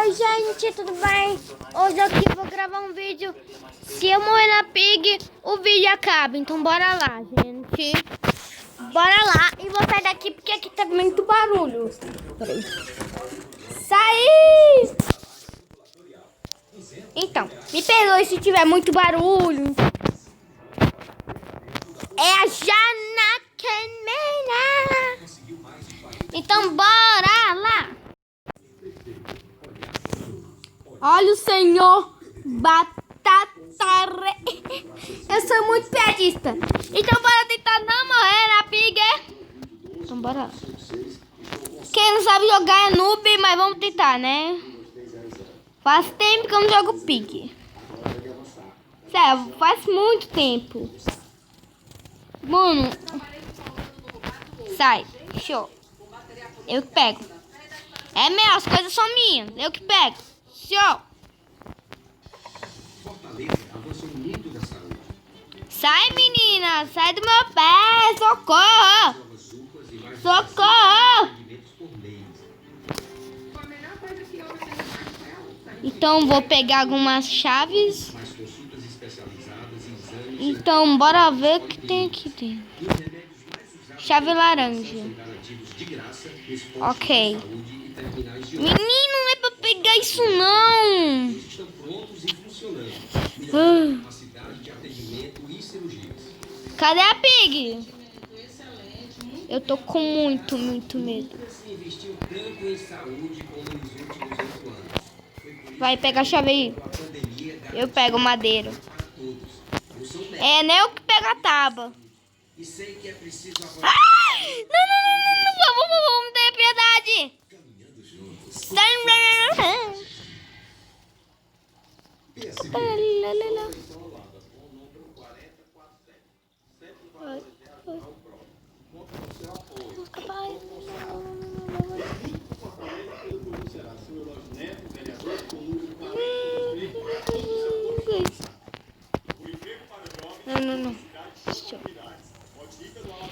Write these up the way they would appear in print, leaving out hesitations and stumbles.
Oi gente, tudo bem? Hoje aqui eu vou gravar um vídeo. Se eu morrer na Pig, o vídeo acaba. Então bora lá, gente. Bora lá. E vou sair daqui porque aqui tá muito barulho. Peraí. Saí! Então, me perdoe se tiver muito barulho. É a Janaquemena. Então bora lá. Olha o senhor Batata. Eu sou muito piadista. Então bora tentar não morrer na Pig. Então bora lá. Quem não sabe jogar é noob, mas vamos tentar, né? Faz tempo que eu não jogo Pig. Sério, faz muito tempo. Mano. Sai. Show. Eu que pego. É meu, as coisas são minhas. Eu que pego. Show. Sai, menina. Sai do meu pé. Socorro. Socorro. Então, vou pegar algumas chaves. Então, bora ver o que tem aqui dentro. Chave laranja. Ok. Menino, não é pra pegar isso, não. Cadê a Pig? Eu tô com muito medo. Vai, pega a chave aí. Eu pego o madeiro. É, nem eu que pego a tábua. Ai! Não. Vamos ter piedade. Não.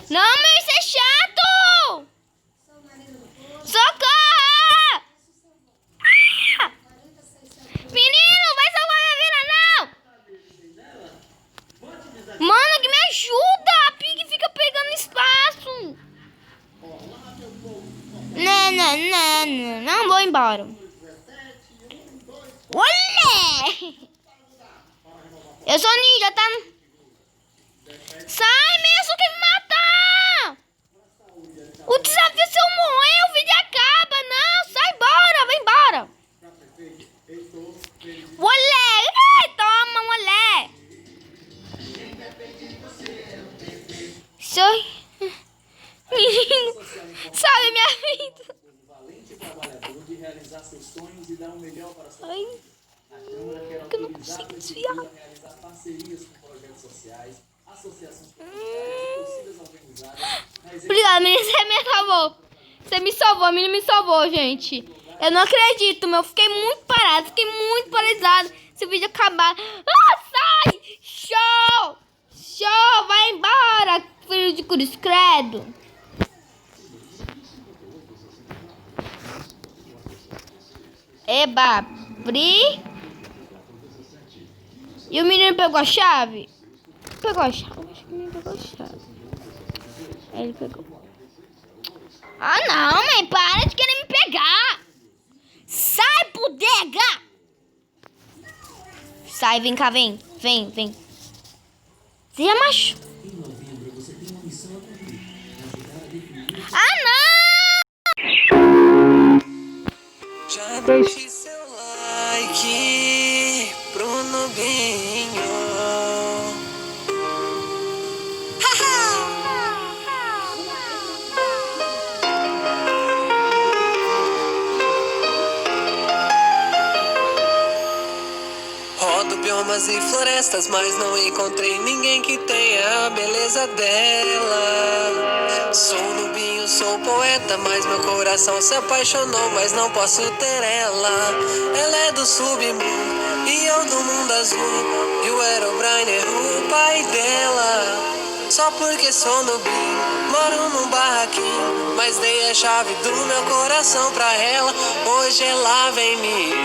Não, mas isso é chato! Socorro! Ah! Menino, vai salvar minha vida, não! Mano, que me ajuda! A Pig fica pegando espaço! Não vou embora. Olé! Eu sou ninja, tá? Sai mesmo, quer me matar! O desafio, se eu morrer, o vídeo acaba. Não, sai embora, vai embora. Olé! Ai, toma, olé! Sai. Menino, sabe minha vida. Ai, que eu não consigo desviar. Obrigada, menina, você me salvou. Você me salvou, a menina me salvou, gente. Eu não acredito, meu. Fiquei muito parado, fiquei muito paralisado. Se o vídeo acabar. Ah, sai! Show! Show! Vai embora, filho de cruz, credo. Eba, abri. E o menino pegou a chave? Pegou a chave? Acho que nem pegou a chave. Aí ele pegou. Ah, não, mãe. Para de querer me pegar. Sai, bodega. Sai, vem cá, vem. Vem. Seja macho. Ah, não. Já deixe seu like pro Nubinho. Rodo biomas e florestas, mas não encontrei ninguém que tenha a beleza dela. Sou Nubinho, sou poeta, mas meu coração se apaixonou, mas não posso ter ela. Ela é do submundo e eu do mundo azul, e o Herobrine é o pai dela. Só porque sou Nubinho, moro num barraquinho, mas dei a chave do meu coração pra ela. Hoje ela vem me